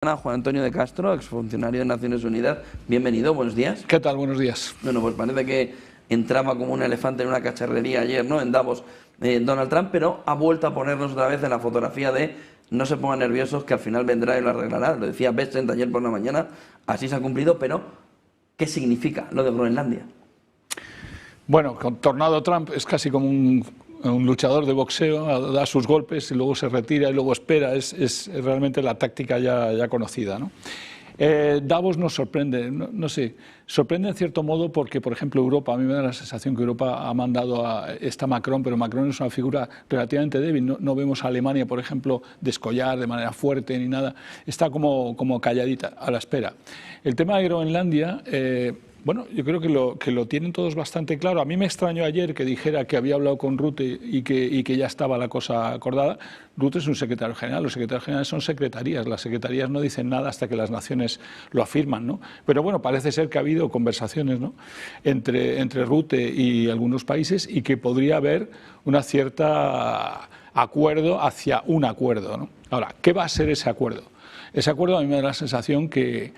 Juan Antonio de Castro, exfuncionario de Naciones Unidas. Bienvenido, buenos días. ¿Qué tal? Buenos días. Bueno, pues parece que entraba como un elefante en una cacharrería ayer, ¿no? En Davos, Donald Trump, pero ha vuelto a ponernos otra vez en la fotografía de no se pongan nerviosos, que al final vendrá y lo arreglará. Lo decía Bessent ayer por la mañana, así se ha cumplido, pero ¿qué significa lo de Groenlandia? Bueno, con Tornado Trump es casi como un luchador de boxeo, da sus golpes y luego se retira y luego espera, es realmente la táctica ya conocida, ¿no? Davos nos sorprende, no sé, sorprende en cierto modo porque, por ejemplo, Europa, a mí me da la sensación que Europa ha mandado está Macron, pero Macron es una figura relativamente débil, no vemos a Alemania, por ejemplo, descollar de manera fuerte ni nada, está como calladita, a la espera. El tema de Groenlandia, bueno, yo creo que lo tienen todos bastante claro. A mí me extrañó ayer que dijera que había hablado con Rutte y que ya estaba la cosa acordada. Rutte es un secretario general, los secretarios generales son secretarías, las secretarías no dicen nada hasta que las naciones lo afirman, ¿no? Pero bueno, parece ser que ha habido conversaciones, ¿no?, entre Rutte y algunos países y que podría haber una cierta acuerdo hacia un acuerdo, ¿no? Ahora, ¿qué va a ser ese acuerdo? Ese acuerdo a mí me da la sensación que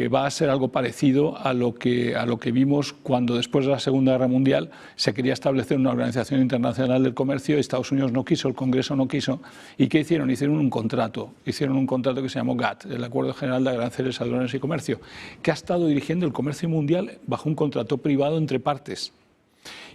va a ser algo parecido a lo que vimos cuando después de la Segunda Guerra Mundial se quería establecer una organización internacional del comercio, Estados Unidos no quiso, el Congreso no quiso, ¿y qué hicieron? Hicieron un contrato que se llamó GATT, el Acuerdo General de Aranceles, Aduanas y Comercio, que ha estado dirigiendo el comercio mundial bajo un contrato privado entre partes.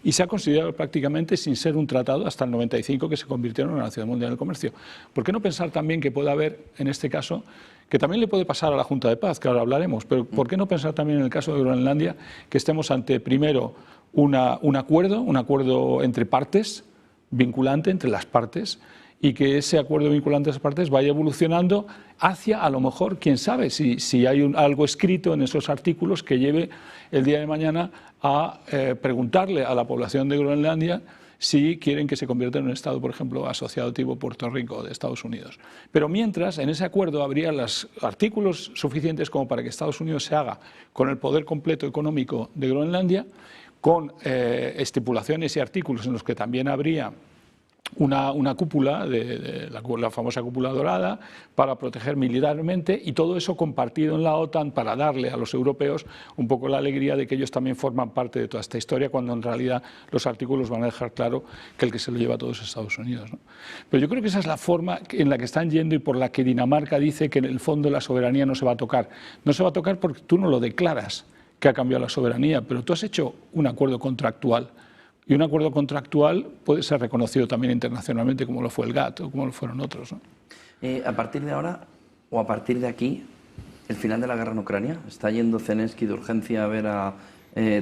Y se ha considerado prácticamente sin ser un tratado hasta el 95, que se convirtió en una Organización Mundial del Comercio. ¿Por qué no pensar también que puede haber, en este caso, que también le puede pasar a la Junta de Paz, que ahora hablaremos, pero ¿por qué no pensar también en el caso de Groenlandia que estemos ante, primero, un acuerdo entre partes, vinculante entre las partes, y que ese acuerdo vinculante a las partes vaya evolucionando hacia, a lo mejor, quién sabe, si hay algo escrito en esos artículos que lleve el día de mañana a preguntarle a la población de Groenlandia si quieren que se convierta en un Estado, por ejemplo, asociado tipo Puerto Rico de Estados Unidos. Pero mientras, en ese acuerdo habría los artículos suficientes como para que Estados Unidos se haga con el poder completo económico de Groenlandia, con estipulaciones y artículos en los que también habría una cúpula, la famosa cúpula dorada, para proteger militarmente, y todo eso compartido en la OTAN para darle a los europeos un poco la alegría de que ellos también forman parte de toda esta historia, cuando en realidad los artículos van a dejar claro que el que se lo lleva a todos es Estados Unidos, ¿no? Pero yo creo que esa es la forma en la que están yendo y por la que Dinamarca dice que en el fondo la soberanía no se va a tocar. No se va a tocar porque tú no lo declaras que ha cambiado la soberanía, pero tú has hecho un acuerdo contractual. Y un acuerdo contractual puede ser reconocido también internacionalmente, como lo fue el GATT o como lo fueron otros, ¿no? A partir de ahora, o a partir de aquí, el final de la guerra en Ucrania, está yendo Zelensky de urgencia a ver a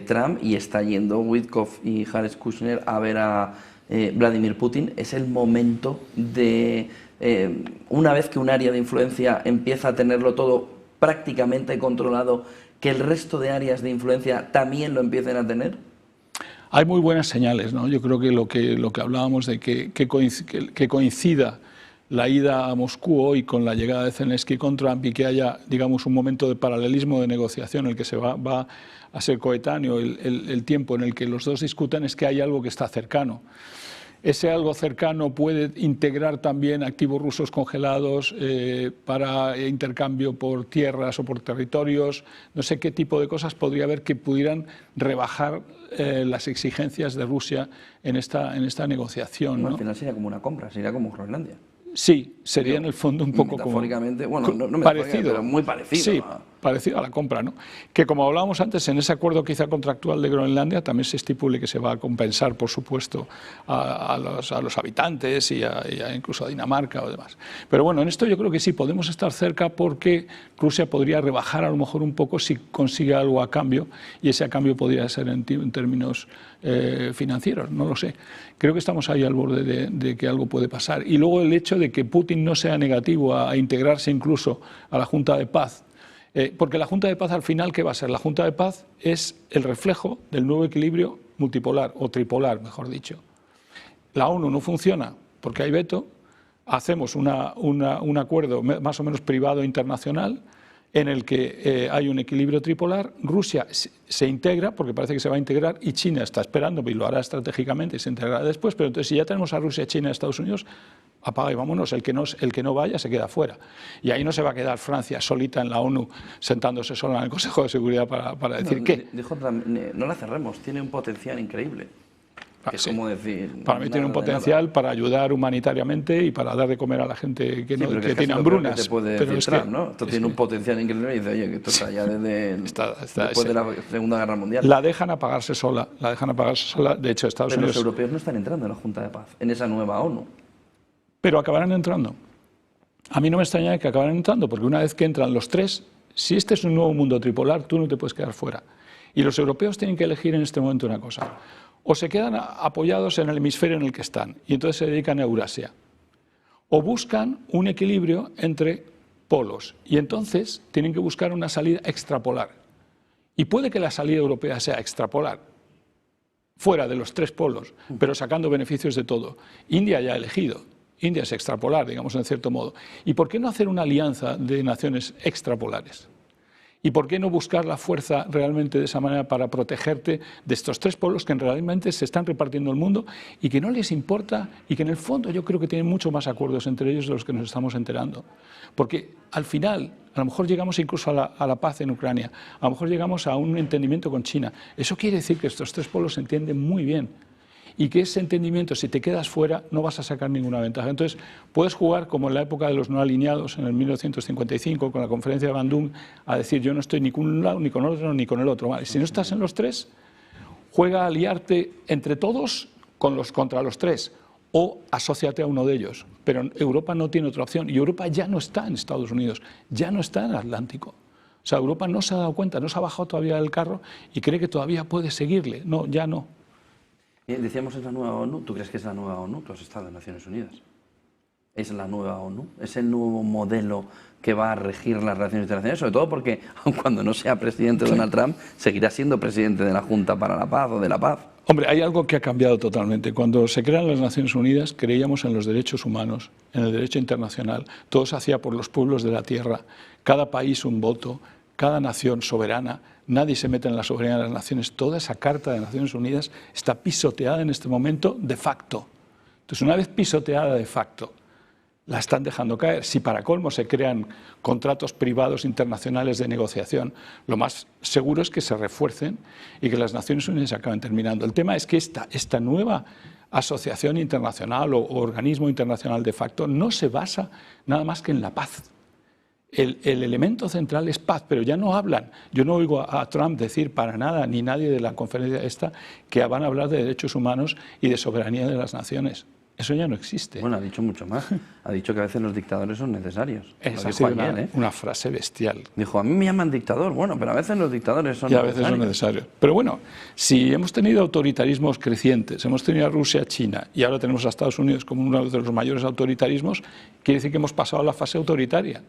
Trump y está yendo Witkoff y Jared Kushner a ver a Vladimir Putin. Es el momento de, una vez que un área de influencia empieza a tenerlo todo prácticamente controlado, que el resto de áreas de influencia también lo empiecen a tener. Hay muy buenas señales, ¿no? Yo creo que lo que hablábamos de que coincida la ida a Moscú hoy con la llegada de Zelensky con Trump y que haya, digamos, un momento de paralelismo de negociación en el que se va a ser coetáneo el tiempo en el que los dos discutan, es que hay algo que está cercano. Ese algo cercano puede integrar también activos rusos congelados para intercambio por tierras o por territorios. No sé qué tipo de cosas podría haber que pudieran rebajar las exigencias de Rusia en esta negociación, ¿no? Al final sería como una compra, sería como Groenlandia. Sí, sería en el fondo un poco como... Metafóricamente, bueno, no parecido, pero muy parecido. Sí, parecido a la compra, ¿no? Que como hablábamos antes, en ese acuerdo quizá contractual de Groenlandia también se estipule que se va a compensar, por supuesto, a los habitantes y incluso a Dinamarca o demás. Pero bueno, en esto yo creo que sí, podemos estar cerca porque Rusia podría rebajar a lo mejor un poco si consigue algo a cambio, y ese a cambio podría ser en términos financieros, no lo sé. Creo que estamos ahí al borde de que algo puede pasar. Y luego el hecho de que Putin no sea negativo a integrarse incluso a la Junta de Paz, porque la Junta de Paz al final, ¿qué va a ser? La Junta de Paz es el reflejo del nuevo equilibrio multipolar, o tripolar, mejor dicho. La ONU no funciona porque hay veto, hacemos un acuerdo más o menos privado internacional, en el que hay un equilibrio tripolar. Rusia se integra, porque parece que se va a integrar, y China está esperando, y lo hará estratégicamente y se integrará después, pero entonces si ya tenemos a Rusia, China y Estados Unidos, apaga y vámonos, el que no vaya se queda fuera. Y ahí no se va a quedar Francia solita en la ONU, sentándose sola en el Consejo de Seguridad para decir ¿qué? Dijo, no la cerremos, tiene un potencial increíble. Que Sí. como decir, para mí tiene un potencial para ayudar humanitariamente y para dar de comer a la gente que tiene hambrunas. Que te puede pero decir Trump, ¿no? Esto tiene un potencial increíble y dice, oye, que esto está ya desde después de la Segunda Guerra Mundial. La dejan apagarse sola, De hecho, Estados Pero Unidos... los europeos no están entrando en la Junta de Paz, en esa nueva ONU. Pero acabarán entrando. A mí no me extraña que acabarán entrando, porque una vez que entran los tres, si este es un nuevo mundo tripolar, tú no te puedes quedar fuera. Y los europeos tienen que elegir en este momento una cosa. O se quedan apoyados en el hemisferio en el que están, y entonces se dedican a Eurasia. O buscan un equilibrio entre polos, y entonces tienen que buscar una salida extrapolar. Y puede que la salida europea sea extrapolar, fuera de los tres polos, pero sacando beneficios de todo. India ya ha elegido. India es extrapolar, digamos, en cierto modo. ¿Y por qué no hacer una alianza de naciones extrapolares? ¿Y por qué no buscar la fuerza realmente de esa manera para protegerte de estos tres polos que realmente se están repartiendo el mundo y que no les importa y que en el fondo yo creo que tienen mucho más acuerdos entre ellos de los que nos estamos enterando? Porque al final, a lo mejor llegamos incluso a la paz en Ucrania, a lo mejor llegamos a un entendimiento con China. Eso quiere decir que estos tres polos se entienden muy bien. Y que ese entendimiento, si te quedas fuera, no vas a sacar ninguna ventaja. Entonces, puedes jugar como en la época de los no alineados, en el 1955, con la conferencia de Bandung, a decir yo no estoy ni con un lado, ni con otro, ni con el otro. Vale, si no estás en los tres, juega a aliarte entre todos contra los tres, o asóciate a uno de ellos. Pero Europa no tiene otra opción, y Europa ya no está en Estados Unidos, ya no está en el Atlántico. O sea, Europa no se ha dado cuenta, no se ha bajado todavía del carro y cree que todavía puede seguirle. No, ya no. Decíamos, es la nueva ONU. ¿Tú crees que es la nueva ONU? Tú has estado en Naciones Unidas. ¿Es la nueva ONU? ¿Es el nuevo modelo que va a regir las relaciones internacionales? Sobre todo porque, aun cuando no sea presidente Donald Trump, seguirá siendo presidente de la Junta para la Paz o de la Paz. Hombre, hay algo que ha cambiado totalmente. Cuando se crean las Naciones Unidas, creíamos en los derechos humanos, en el derecho internacional. Todo se hacía por los pueblos de la tierra. Cada país un voto, cada nación soberana. Nadie se mete en la soberanía de las naciones. Toda esa Carta de Naciones Unidas está pisoteada en este momento de facto. Entonces, una vez pisoteada de facto, la están dejando caer. Si para colmo se crean contratos privados internacionales de negociación, lo más seguro es que se refuercen y que las Naciones Unidas acaben terminando. El tema es que esta nueva asociación internacional o organismo internacional de facto no se basa nada más que en la paz. El elemento central es paz, pero ya no hablan. Yo no oigo a Trump decir para nada, ni nadie de la conferencia esta, que van a hablar de derechos humanos y de soberanía de las naciones. Eso ya no existe. Bueno, ha dicho mucho más. Ha dicho que a veces los dictadores son necesarios. Esa es una frase bestial. Dijo, a mí me llaman dictador. Bueno, pero a veces los dictadores son necesarios. Y a veces son necesarios. Pero bueno, si hemos tenido autoritarismos crecientes, hemos tenido a Rusia, China, y ahora tenemos a Estados Unidos como uno de los mayores autoritarismos, quiere decir que hemos pasado a la fase autoritaria.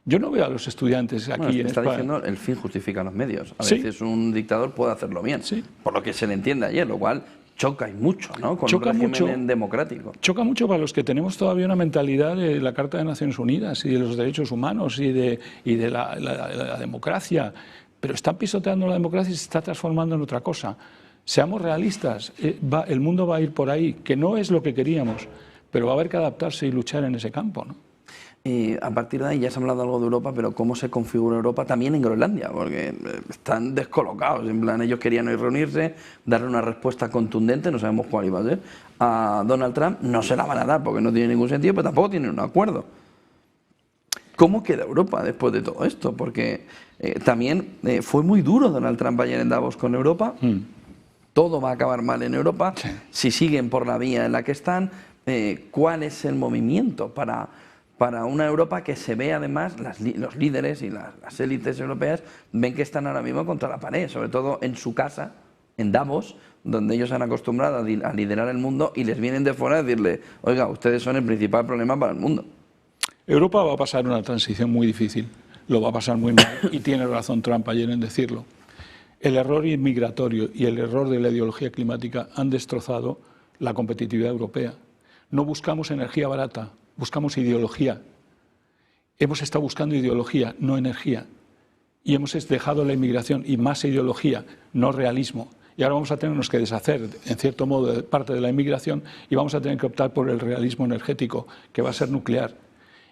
Yo no veo a los estudiantes aquí en España. Está diciendo el fin justifica los medios. A ¿Sí? veces un dictador puede hacerlo bien, ¿Sí? por lo que se le entiende ayer, lo cual choca y mucho, ¿no? Con choca un régimen mucho, democrático. Choca mucho para los que tenemos todavía una mentalidad de la Carta de Naciones Unidas y de los derechos humanos y de la democracia. Pero están pisoteando la democracia y se está transformando en otra cosa. Seamos realistas, el mundo va a ir por ahí, que no es lo que queríamos, pero va a haber que adaptarse y luchar en ese campo, ¿no? Y a partir de ahí ya se ha hablado algo de Europa, pero ¿cómo se configura Europa también en Groenlandia? Porque están descolocados, en plan, ellos querían hoy reunirse, darle una respuesta contundente, no sabemos cuál iba a ser, a Donald Trump, no se la van a dar porque no tiene ningún sentido, pero tampoco tienen un acuerdo. ¿Cómo queda Europa después de todo esto? Porque también fue muy duro Donald Trump ayer en Davos con Europa, todo va a acabar mal en Europa, si siguen por la vía en la que están, ¿cuál es el movimiento para una Europa que se ve además, los líderes y las élites europeas ven que están ahora mismo contra la pared, sobre todo en su casa, en Davos, donde ellos se han acostumbrado a liderar el mundo y les vienen de fuera a decirle, oiga, ustedes son el principal problema para el mundo? Europa va a pasar una transición muy difícil, lo va a pasar muy mal y tiene razón Trump ayer en decirlo. El error inmigratorio y el error de la ideología climática han destrozado la competitividad europea. No buscamos energía barata, buscamos ideología. hemos estado buscando ideología, no energía. Y hemos dejado la inmigración y más ideología, no realismo. Y ahora vamos a tenernos que deshacer, en cierto modo, de parte de la inmigración y vamos a tener que optar por el realismo energético, que va a ser nuclear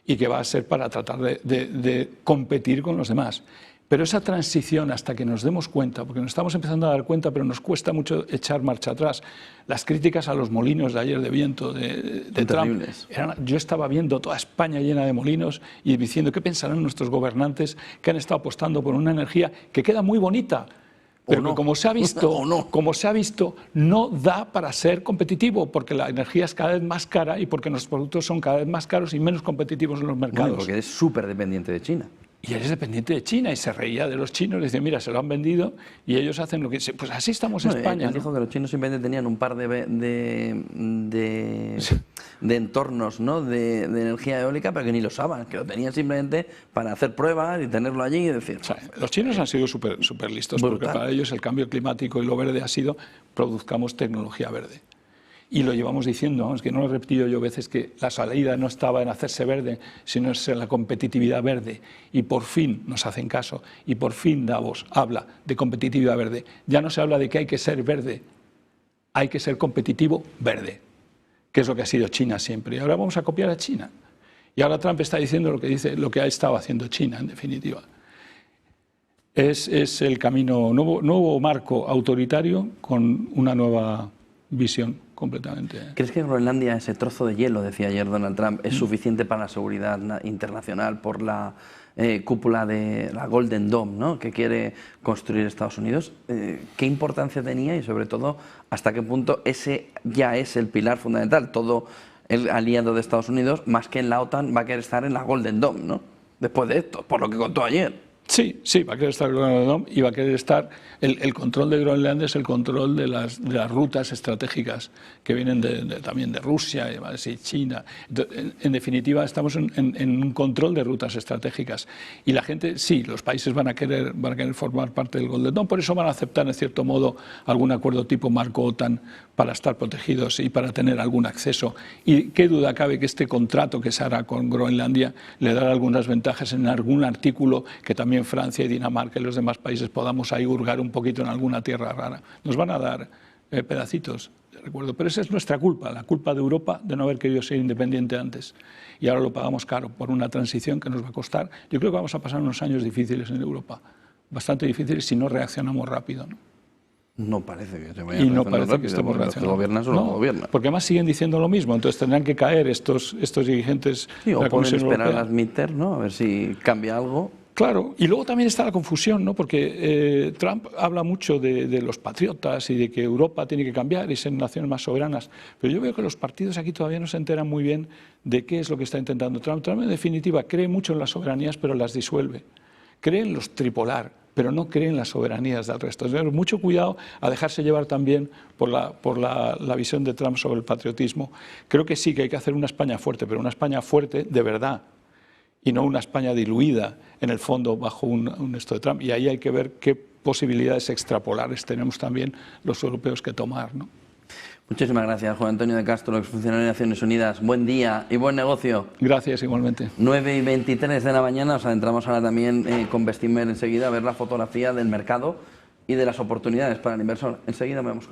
y que va a ser para tratar de competir con los demás. Pero esa transición, hasta que nos demos cuenta, porque nos estamos empezando a dar cuenta, pero nos cuesta mucho echar marcha atrás. Las críticas a los molinos de ayer de viento de Trump, yo estaba viendo toda España llena de molinos y diciendo qué pensarán nuestros gobernantes que han estado apostando por una energía que queda muy bonita, pero que como se ha visto, no da para ser competitivo, porque la energía es cada vez más cara y porque los productos son cada vez más caros y menos competitivos en los mercados. Bueno, porque es súper dependiente de China. Y él es dependiente de China y se reía de los chinos, dice, mira, se lo han vendido y ellos hacen lo que... Pues así estamos en España. Él dijo que los chinos simplemente tenían un par de entornos, ¿no?, de energía eólica, pero que ni lo usaban, que lo tenían simplemente para hacer pruebas y tenerlo allí y decir... O sea, los chinos han sido súper listos, porque para ellos el cambio climático y lo verde ha sido produzcamos tecnología verde. Y lo llevamos diciendo, vamos, que no lo he repetido yo veces, que la salida no estaba en hacerse verde, sino en la competitividad verde. Y por fin nos hacen caso, y por fin Davos habla de competitividad verde. Ya no se habla de que hay que ser verde, hay que ser competitivo verde, que es lo que ha sido China siempre. Y ahora vamos a copiar a China. Y ahora Trump está diciendo lo que ha estado haciendo China, en definitiva. Es el camino, nuevo marco autoritario con una nueva visión completamente. ¿Crees que Groenlandia, ese trozo de hielo, decía ayer Donald Trump, es suficiente para la seguridad internacional por la cúpula de la Golden Dome, ¿no?, que quiere construir Estados Unidos? ¿Qué importancia tenía y, sobre todo, hasta qué punto ese ya es el pilar fundamental? Todo el aliado de Estados Unidos, más que en la OTAN, va a querer estar en la Golden Dome, ¿no?, después de esto, por lo que contó ayer. Sí, va a querer estar Groenlandia y va a querer estar... El control de Groenlandia es el control de las rutas estratégicas que vienen también de Rusia y China. En definitiva, estamos en un control de rutas estratégicas. Y la gente, sí, los países van a querer formar parte del Golden Dome, por eso van a aceptar, en cierto modo, algún acuerdo tipo marco OTAN para estar protegidos y para tener algún acceso. Y qué duda cabe que este contrato que se hará con Groenlandia le dará algunas ventajas en algún artículo que también Francia y Dinamarca y los demás países podamos ahí hurgar un poquito en alguna tierra rara. Nos van a dar pedacitos de recuerdo, pero esa es nuestra culpa, la culpa de Europa de no haber querido ser independiente antes. Y ahora lo pagamos caro por una transición que nos va a costar. Yo creo que vamos a pasar unos años difíciles en Europa, bastante difíciles si no reaccionamos rápido, ¿no? No parece que se vaya a reaccionar rápido, que estemos reaccionando. Gobiernan solo gobiernan. Porque además siguen diciendo lo mismo, entonces tendrán que caer estos dirigentes. Sí, o pueden esperar a las midterms, ¿no?, a ver si cambia algo. Claro, y luego también está la confusión, ¿no?, porque Trump habla mucho de los patriotas y de que Europa tiene que cambiar y ser naciones más soberanas, pero yo veo que los partidos aquí todavía no se enteran muy bien de qué es lo que está intentando Trump. Trump, en definitiva, cree mucho en las soberanías, pero las disuelve. Cree en los tripolar, pero no cree en las soberanías del resto. Entonces, mucho cuidado a dejarse llevar también por la visión de Trump sobre el patriotismo. Creo que sí, que hay que hacer una España fuerte, pero una España fuerte de verdad, y no una España diluida en el fondo bajo un esto de Trump. Y ahí hay que ver qué posibilidades extrapolares tenemos también los europeos que tomar, ¿no? Muchísimas gracias, Juan Antonio de Castro, exfuncionario de Naciones Unidas. Buen día y buen negocio. Gracias, igualmente. 9:23 de la mañana, nos adentramos ahora también con Bestinver enseguida a ver la fotografía del mercado y de las oportunidades para el inversor. Enseguida vemos con él.